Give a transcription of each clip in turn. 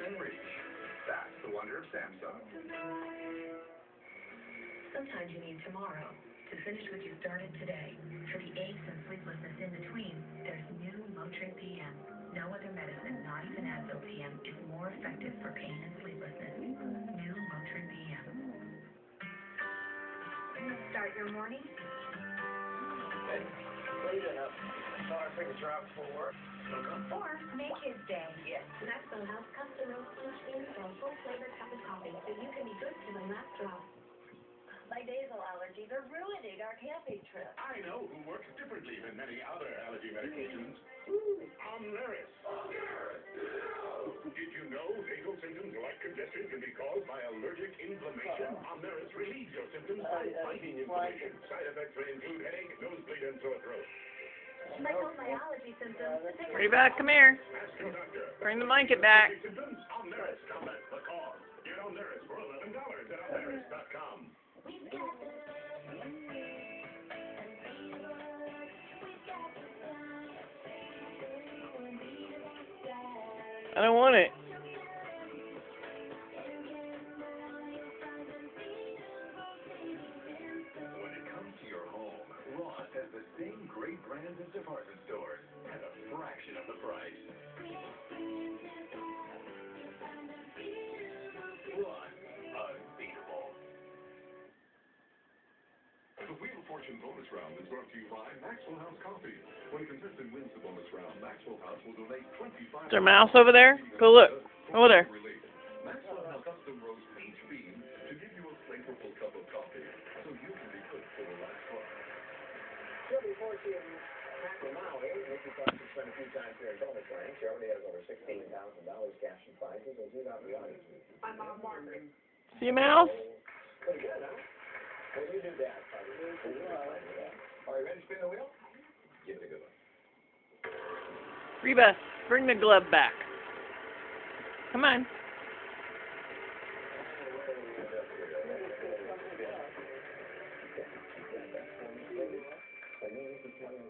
within reach. That's the wonder of Samsung. Sometimes you need tomorrow to finish what you started today. For the aches and sleeplessness in between, there's new Motrin PM. No other medicine, not even Advil PM, is more effective for pain and sleeplessness. New Motrin PM. Start your morning. Okay. Clean up. Sorry, fingers are out for work. Or make his day. Yeah. Maxwell House custom roast peach beans or full flavored cup of coffee, so you can be good to the last drop. My nasal allergies are ruining our camping trip. I know who works differently than many other allergy medications. Omneris. Did you know nasal symptoms like congestion can be caused by allergic inflammation? Omneris relieves your symptoms by fighting inflammation. Side effects may include headache, nosebleed, and sore throat. Like all my allergy symptoms. Reba, come here. Ask your doctor. Bring the blanket back. Symptoms? Omneris combats the cause. Get Omneris for $11 at omneris.com. I don't want it. When it comes to your home, Ross has the same great brands as department stores at a fraction of the price. Ross, unbeatable. The Wheel of Fortune bonus round is brought to you by Maxwell House Coffee. When a contestant wins the bonus round, Maxwell House will donate $25. Is there a mouse over there? Go look. Over there. Maxwell House custom roast peach bean to give you a flavorful cup of coffee so you can be good for the last drop. Chevy Fortune Macro Mile, Nikki Fox has spent a few times here in bonus land. Chevrolet has over $16,000 cash and prizes, and he's out in the audience. I'm Margaret. See a mouse? Pretty good, huh? When you do that, are you ready to spin the wheel? Give it a good one. Reba, bring the glove back. Come on.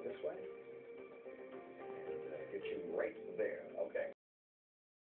This way. Get you right there. Okay.